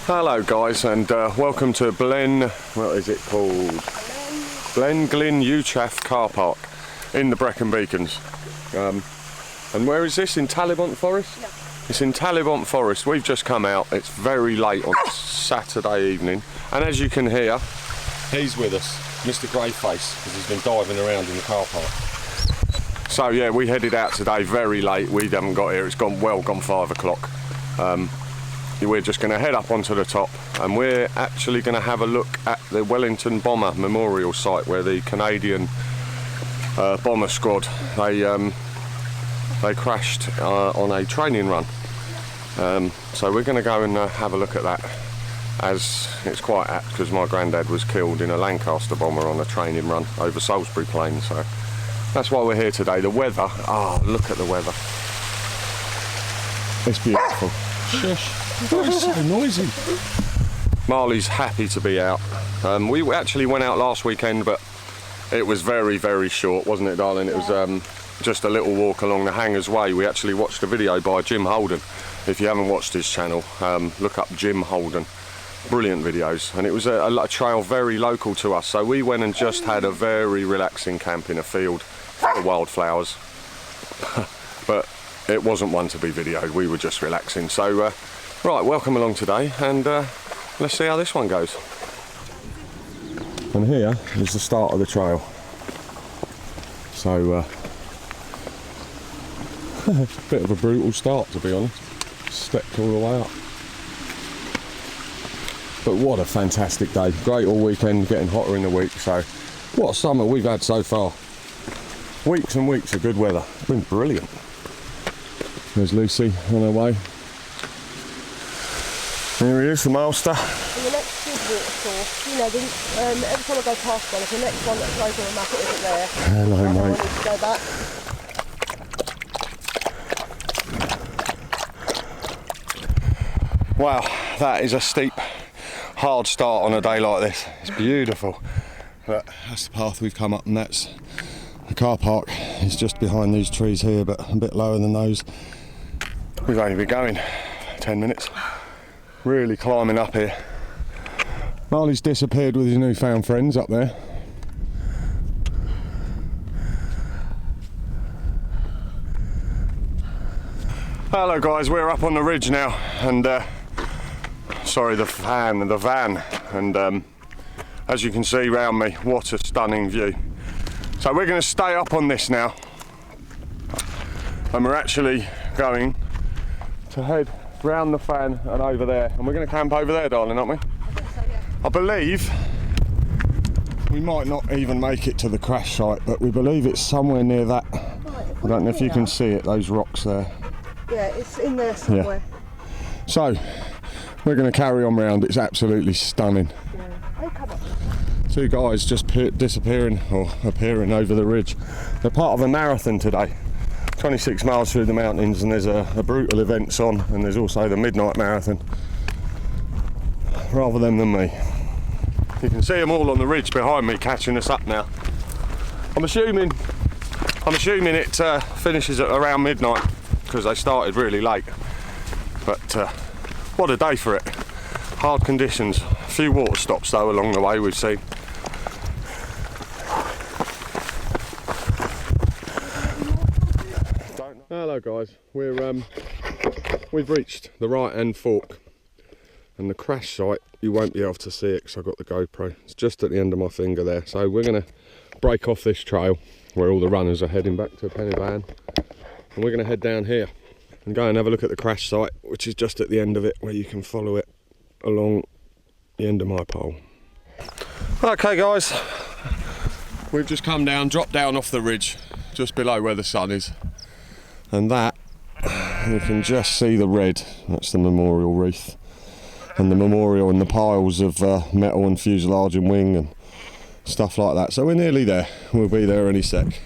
Hello guys, and welcome to what is it called? Glyn Uchaff car park in the Brecon Beacons. And where is this? In Talibont Forest? No. It's in Talibont Forest. We've just come out. It's very late on Saturday evening, and as you can hear, he's with us, Mr. Greyface, because he's been diving around in the car park. So yeah, we headed out today very late. We haven't got here. It's gone 5 o'clock. We're just going to head up onto the top, and we're actually going to have a look at the Wellington Bomber Memorial site, where the Canadian bomber squad they crashed on a training run. So we're going to go and have a look at that, as it's quite apt because my granddad was killed in a Lancaster bomber on a training run over Salisbury Plain. So that's why we're here today. The weather, look at the weather. It's beautiful. Shush. It's so noisy. Marley's happy to be out. We actually went out last weekend, but it was very, very short, wasn't it, darling? It was just a little walk along the Hangers Way. We actually watched a video by Jim Holden. If you haven't watched his channel, look up Jim Holden. Brilliant videos. And it was a trail very local to us. So we went and just had a very relaxing camp in a field full of wildflowers. But it wasn't one to be videoed. We were just relaxing. So, right, welcome along today, and let's see how this one goes. And here is the start of the trail. So, bit of a brutal start, to be honest. Stepped all the way up. But what a fantastic day. Great all weekend, getting hotter in the week. So, what a summer we've had so far. Weeks and weeks of good weather. It's been brilliant. There's Lucy on her way. Here he is, the master. And the next big water source, you know, every time I go past one, if the next one that's over the map isn't there, hello, mate. I need to go back. Wow, that is a steep, hard start on a day like this. It's beautiful. But that's the path we've come up, and that's the car park. It's just behind these trees here, but a bit lower than those. We've only been going 10 minutes. Really climbing up here. Marley's disappeared with his newfound friends up there. Hello guys, we're up on the ridge now, and sorry, the van, and as you can see around me, what a stunning view. So we're going to stay up on this now, and we're actually going to head round the fan and over there, and we're going to camp over there, darling, aren't we? I think so, yeah. I believe we might not even make it to the crash site, but we believe it's somewhere near that. Right, I don't know if you can see it, those rocks there. Yeah, it's in there somewhere. Yeah. So we're going to carry on round. It's absolutely stunning. Yeah. Oh, come on. Two guys just disappearing or appearing over the ridge. They're part of a marathon today. 26 miles through the mountains, and there's a brutal events on, and there's also the midnight marathon. Rather them than me. You can see them all on the ridge behind me catching us up now. I'm assuming it finishes at around midnight because they started really late. But what a day for it. Hard conditions. A few water stops though along the way we've seen. Hello guys, we've reached the right hand fork, and the crash site you won't be able to see it because I've got the GoPro. It's just at the end of my finger there. So we're going to break off this trail where all the runners are heading back to Pennyvan, and we're going to head down here and go and have a look at the crash site, which is just at the end of it, where you can follow it along the end of my pole. Okay guys, we've just come down, dropped down off the ridge just below where the sun is. And that, you can just see the red, that's the memorial wreath. And the memorial and the piles of metal and fuselage and wing and stuff like that. So we're nearly there, we'll be there any sec.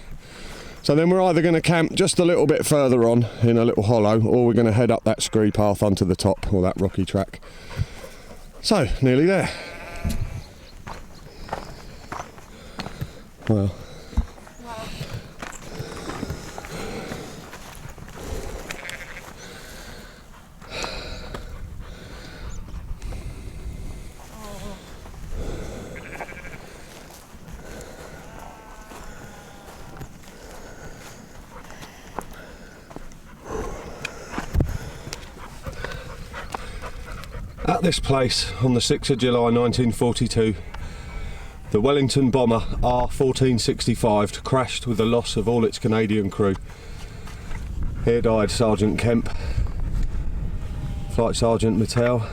So then we're either going to camp just a little bit further on in a little hollow, or we're going to head up that scree path onto the top, or that rocky track. So, nearly there. Well. At this place on the 6th of July 1942, the Wellington bomber R1465 crashed with the loss of all its Canadian crew. Here died Sergeant Kemp, Flight Sergeant Mattel,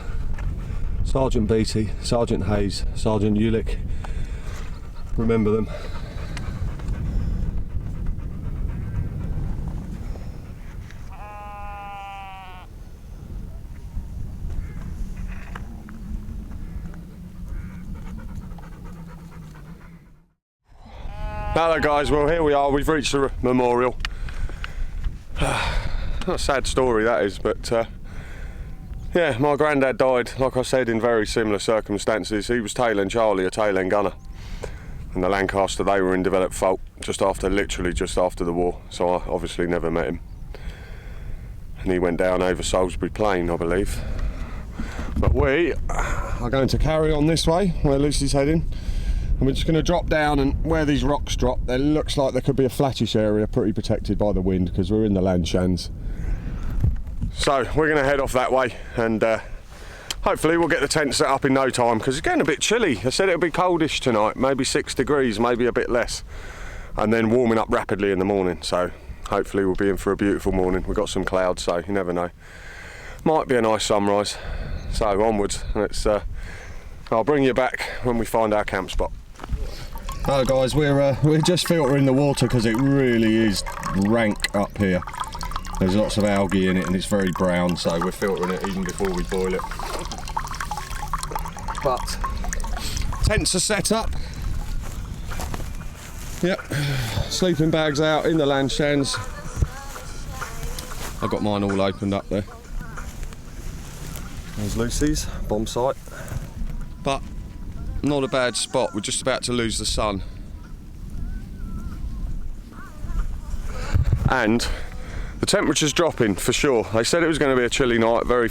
Sergeant Beattie, Sergeant Hayes, Sergeant Ulick. Remember them. Hello guys, well here we are, we've reached the memorial. Not a sad story that is, but yeah, my granddad died, like I said, in very similar circumstances. He was tail end Charlie, a tail end gunner. And the Lancaster, they were in developed fault literally just after the war, so I obviously never met him. And he went down over Salisbury Plain, I believe. But we are going to carry on this way, where Lucy's heading. And we're just going to drop down, and where these rocks drop, there looks like there could be a flattish area pretty protected by the wind because we're in the land shans. So we're going to head off that way, and hopefully we'll get the tent set up in no time because it's getting a bit chilly. I said it'll be coldish tonight, maybe 6 degrees, maybe a bit less, and then warming up rapidly in the morning. So hopefully we'll be in for a beautiful morning. We've got some clouds, so you never know. Might be a nice sunrise. So onwards. Let's. I'll bring you back when we find our camp spot. Hello guys, we're just filtering the water because it really is rank up here. There's lots of algae in it and it's very brown, so we're filtering it even before we boil it. But tents are set up. Yep, sleeping bags out in the land shans. I've got mine all opened up there. There's Lucy's bomb site. But not a bad spot, we're just about to lose the sun. And the temperature's dropping for sure. They said it was going to be a chilly night, very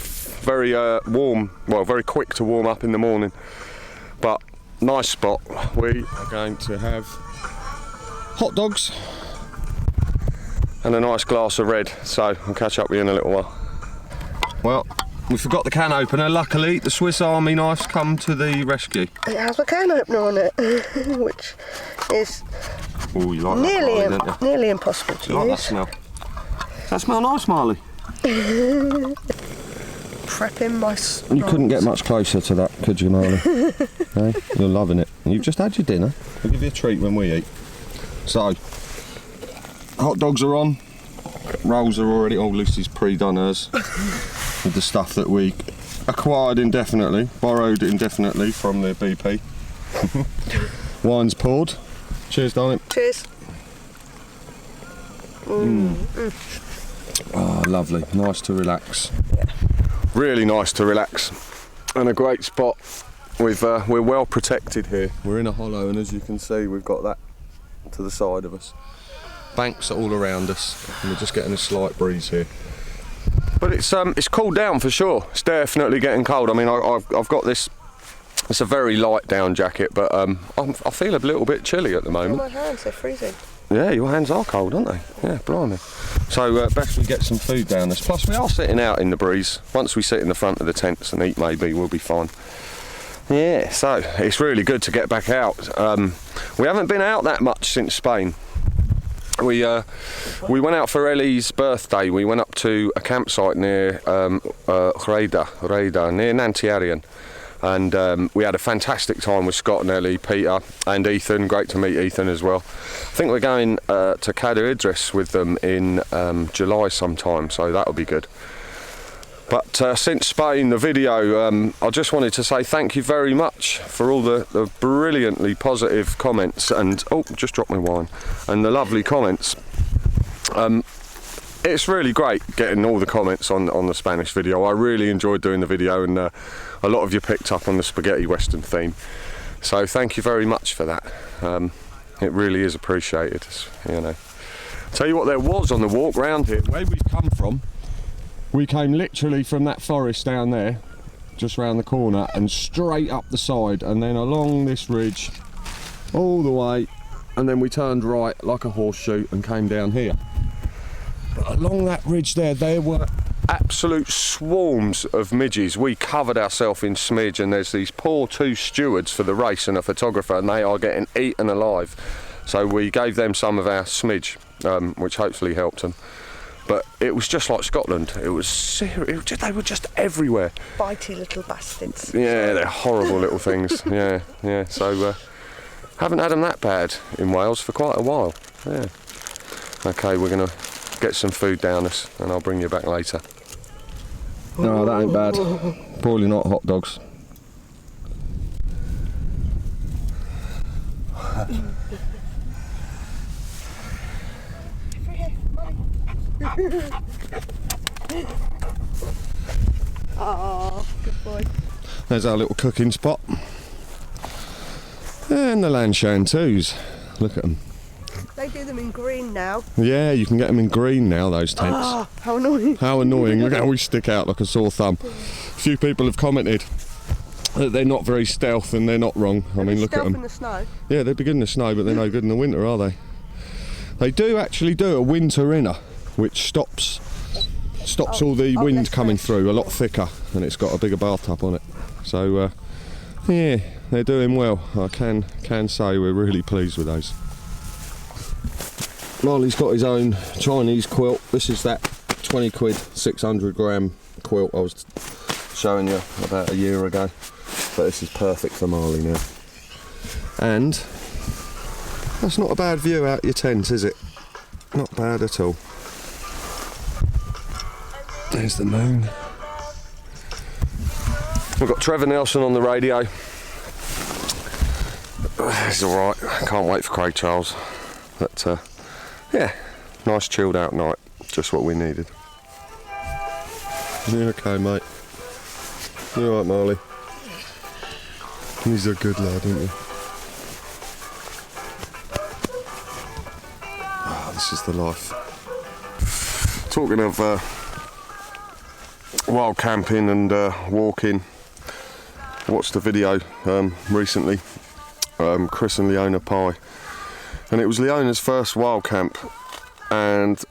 warm, well, very quick to warm up in the morning. But nice spot. We are going to have hot dogs and a nice glass of red. So I'll catch up with you in a little while. Well, we forgot the can opener. Luckily, the Swiss Army knife's come to the rescue. It has a can opener on it, which is ooh, you like nearly, that, Marley, don't you? nearly impossible to You like that use. smell? Does that smell nice, Marley? Prepping my snobs. You couldn't get much closer to that, could you, Marley? Hey? You're loving it. You've just had your dinner. We'll give you a treat when we eat. So, hot dogs are on. Rolls are already, oh, Lucy's pre-done hers. With the stuff that we acquired indefinitely, borrowed indefinitely from the BP. Wine's poured. Cheers, darling. Cheers. Oh, lovely. Nice to relax. Yeah. Really nice to relax. And a great spot. We're well protected here. We're in a hollow, and as you can see, we've got that to the side of us. Banks are all around us, and we're just getting a slight breeze here. But it's cooled down for sure. It's definitely getting cold. I mean, I've got this. It's a very light down jacket, but I feel a little bit chilly at the moment. My hands are freezing. Yeah, your hands are cold, aren't they? Yeah, blimey. So best we get some food down this. Plus, we are sitting out in the breeze. Once we sit in the front of the tents and eat, maybe we'll be fine. Yeah, so it's really good to get back out. We haven't been out that much since Spain. We went out for Ellie's birthday. We went up to a campsite near Reda, near Nantiarian, and we had a fantastic time with Scott and Ellie, Peter and Ethan. Great to meet Ethan as well. I think we're going to Cadair Idris with them in July sometime, so that'll be good. But since Spain, the video, I just wanted to say thank you very much for all the brilliantly positive comments and, oh, just dropped my wine, and the lovely comments. It's really great getting all the comments on the Spanish video. I really enjoyed doing the video, and a lot of you picked up on the spaghetti western theme. So thank you very much for that. It really is appreciated, you know. Tell you what there was on the walk round here. Where we've come from, we came literally from that forest down there, just round the corner, and straight up the side, and then along this ridge, all the way, and then we turned right like a horseshoe and came down here. But along that ridge there were absolute swarms of midges. We covered ourselves in smidge, and there's these poor 2 stewards for the race and a photographer, and they are getting eaten alive. So we gave them some of our smidge, which hopefully helped them. But it was just like Scotland. It was serious. They were just everywhere. Bitey little bastards. Yeah, they're horrible little things. Yeah. So haven't had them that bad in Wales for quite a while. Yeah. Okay, we're gonna get some food down us, and I'll bring you back later. No, that ain't bad. Boiling hot hot dogs. Oh, good boy. There's our little cooking spot. And the Lanshantus. Look at them. They do them in green now. Yeah, you can get them in green now, those tents. Oh, how annoying. How annoying. Look how we stick out like a sore thumb. A few people have commented that they're not very stealth, and they're not wrong. I mean, look at them. In the snow. Yeah, they're good in the snow, but they're no good in the winter, are they? They do actually do a winter inner, which stops all the wind coming through a lot thicker, and it's got a bigger bathtub on it. So yeah, they're doing well. I can say we're really pleased with those. Marley's got his own Chinese quilt. This is that 20 quid 600 gram quilt I was showing you about a year ago, but this is perfect for Marley now. And that's not a bad view out your tent, is it? Not bad at all. There's the moon. We've got Trevor Nelson on the radio. It's alright, can't wait for Craig Charles. But yeah, nice chilled out night, just what we needed. You okay, mate? You alright, Marley? He's a good lad, isn't he? Oh, this is the life. Talking of wild camping and walking, I watched a video recently, Chris and Leona Pye, and it was Leona's first wild camp, and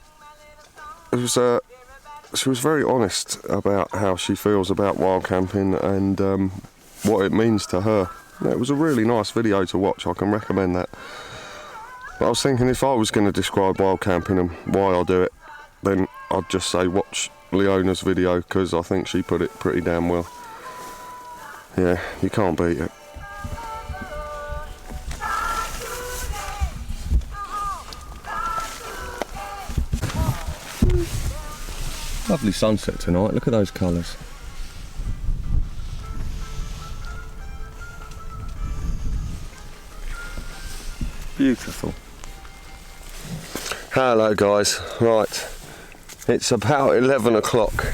it was she was very honest about how she feels about wild camping and what it means to her. It was a really nice video to watch. I can recommend that. But I was thinking, if I was going to describe wild camping and why I do it, then I'd just say watch Leona's video, because I think she put it pretty damn well. Yeah, you can't beat it. Lovely sunset tonight, look at those colours. Beautiful. Hello guys, right, it's about 11 o'clock,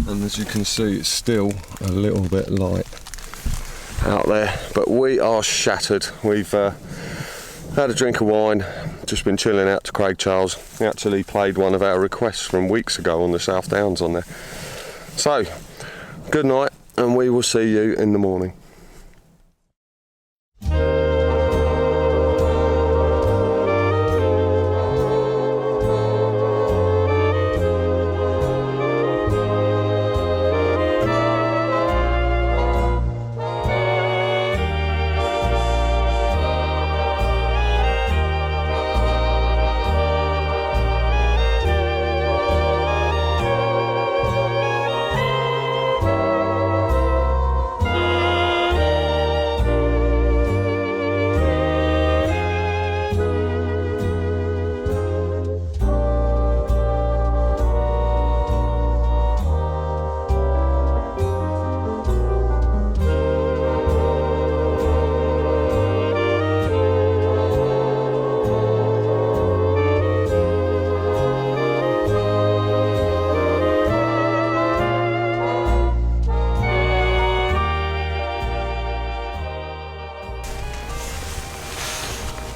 and as you can see it's still a little bit light out there, but we are shattered. We've had a drink of wine, just been chilling out to Craig Charles. He actually played one of our requests from weeks ago on the South Downs on there. So, good night, and we will see you in the morning.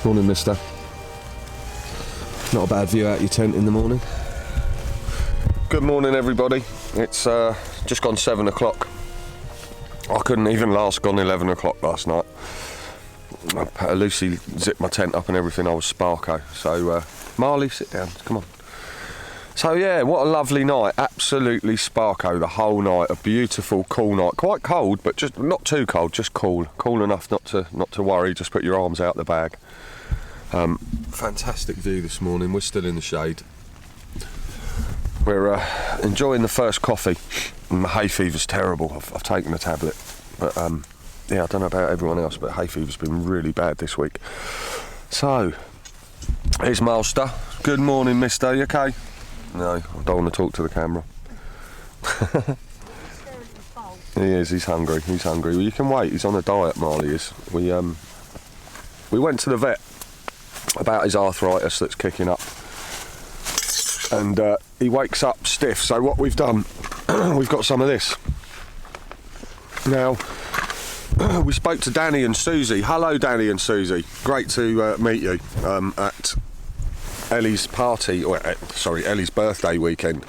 Morning, mister. Not a bad view out your tent in the morning. Good morning, everybody. It's just gone 7 o'clock. I couldn't even last gone 11 o'clock last night. Lucy zipped my tent up and everything. I was sparko. So, Marley, sit down. Come on. So yeah, what a lovely night. Absolutely sparko the whole night. A beautiful, cool night. Quite cold, but just not too cold. Just cool, cool enough not to worry. Just put your arms out the bag. Fantastic view this morning. We're still in the shade. We're enjoying the first coffee. And the hay fever's terrible. I've taken a tablet, but yeah, I don't know about everyone else, but hay fever's been really bad this week. So, here's Master. Good morning, mister. You okay? No, I don't want to talk to the camera. He is, he's hungry, Well, you can wait, he's on a diet, Marley is. We went to the vet about his arthritis that's kicking up. And he wakes up stiff, so what we've done, we've got some of this. Now, we spoke to Danny and Susie. Hello, Danny and Susie. Great to meet you at Ellie's party, or sorry, Ellie's birthday weekend.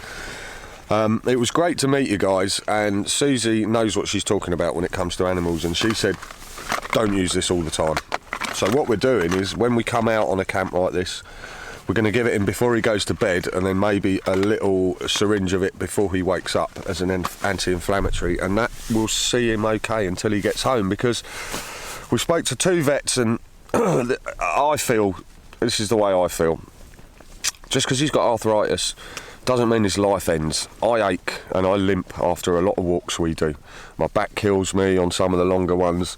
It was great to meet you guys, and Susie knows what she's talking about when it comes to animals, and she said, don't use this all the time. So what we're doing is, when we come out on a camp like this, we're going to give it him before he goes to bed, and then maybe a little syringe of it before he wakes up as an anti-inflammatory, and that will see him okay until he gets home, because we spoke to 2 vets, and I feel, this is the way I feel, just because he's got arthritis doesn't mean his life ends. I ache and I limp after a lot of walks we do. My back kills me on some of the longer ones,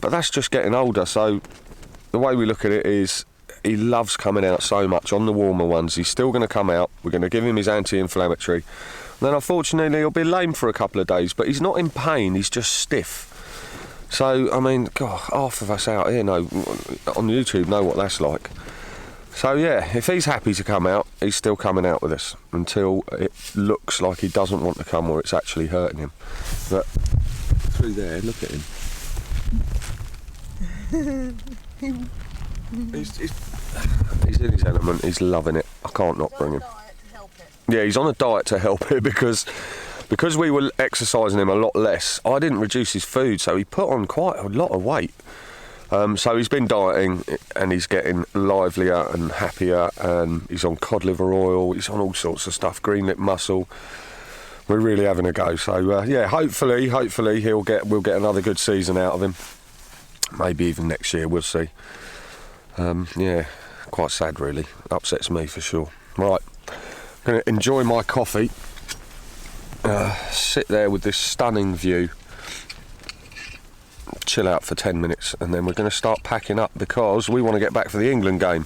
but that's just getting older. So the way we look at it is, he loves coming out so much on the warmer ones. He's still going to come out. We're going to give him his anti-inflammatory. Then unfortunately he'll be lame for a couple of days, but he's not in pain, he's just stiff. So, I mean, God, half of us out here know, on YouTube, know what that's like. So yeah, if he's happy to come out, he's still coming out with us until it looks like he doesn't want to come, or it's actually hurting him. But through there, look at him. He's in his element, he's loving it. I can't not bring him. Yeah, he's on a diet to help it, because we were exercising him a lot less. I didn't reduce his food, so he put on quite a lot of weight. So he's been dieting, and he's getting livelier and happier, and he's on cod liver oil, he's on all sorts of stuff, green lip mussel. We're really having a go. So yeah, hopefully we'll get another good season out of him. Maybe even next year, we'll see. Yeah, quite sad really. Upsets me for sure. Right, I'm going to enjoy my coffee. Sit there with this stunning view. Chill out for 10 minutes, and then we're going to start packing up, because we want to get back for the England game.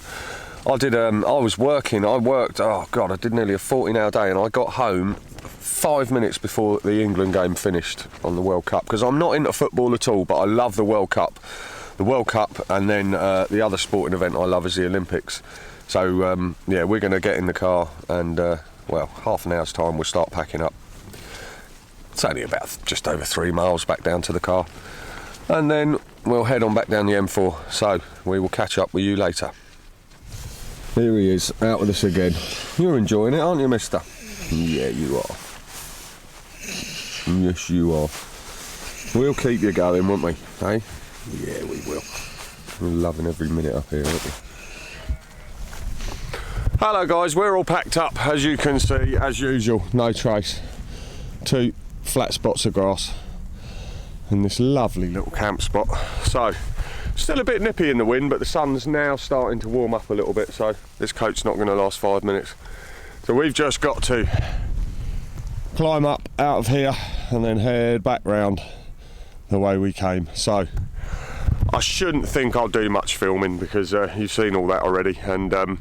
I worked, oh God, I did nearly a 14-hour day, and I got home 5 minutes before the England game finished on the World Cup, because I'm not into football at all, but I love the World Cup. The World Cup, and then the other sporting event I love is the Olympics. So yeah, we're going to get in the car, and well, half an hour's time we'll start packing up. It's only about just over 3 miles back down to the car, and then we'll head on back down the M4. So we will catch up with you later. Here he is, out with us again. You're enjoying it, aren't you, mister? Yeah, you are. Yes, you are. We'll keep you going, won't we? Hey? Yeah, we will. We're loving every minute up here, aren't we? Hello guys, we're all packed up, as you can see, as usual, no trace. 2 flat spots of grass in this lovely little camp spot. So, still a bit nippy in the wind, but the sun's now starting to warm up a little bit, so this coat's not going to last 5 minutes. So we've just got to climb up out of here and then head back round the way we came. So I shouldn't think I'll do much filming, because you've seen all that already, and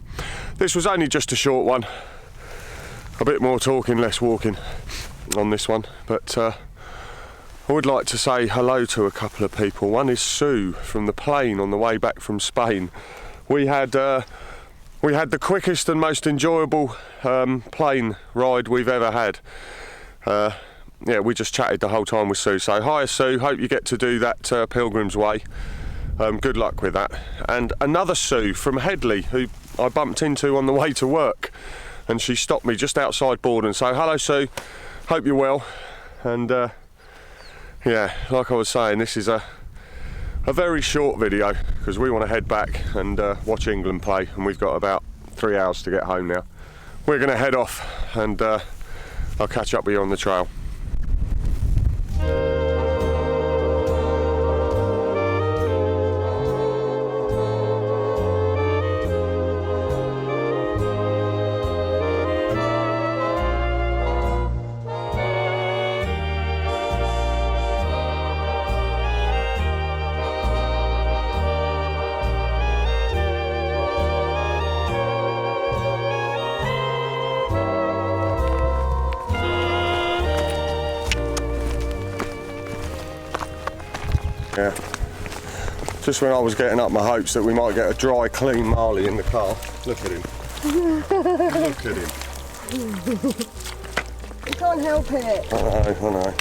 this was only just a short one. A bit more talking, less walking on this one, but I would like to say hello to a couple of people. One is Sue from the plane on the way back from Spain. We had the quickest and most enjoyable plane ride we've ever had. Yeah, we just chatted the whole time with Sue. So hi Sue, hope you get to do that Pilgrim's Way. Good luck with that. And another Sue from Headley, who I bumped into on the way to work, and she stopped me just outside Borden. So hello Sue, hope you're well. And yeah, like I was saying, this is a very short video, because we want to head back and watch England play, and we've got about 3 hours to get home now. we're going to head off, and I'll catch up with you on the trail. Yeah. Just when I was getting up my hopes that we might get a dry, clean Marley in the car. Look at him. Look at him. You can't help it. I know.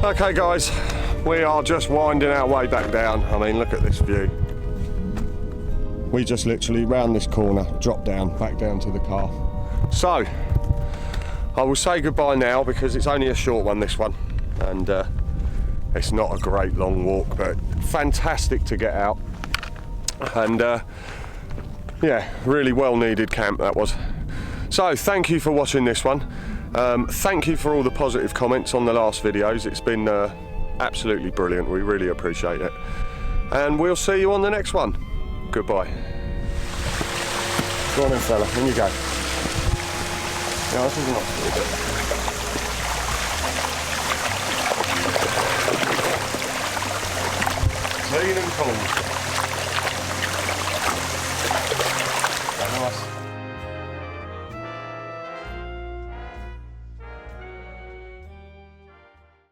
Okay guys, we are just winding our way back down. I mean, look at this view. We just literally round this corner, drop down, back down to the car. So, I will say goodbye now because it's only a short one, this one. And it's not a great long walk, but fantastic to get out. And yeah, really well needed camp that was. So, thank you for watching this one. Thank you for all the positive comments on the last videos. It's been absolutely brilliant. We really appreciate it. And we'll see you on the next one. Goodbye. Go on in, fella. In you go. Yeah, this is nice little bit. Clean and cool.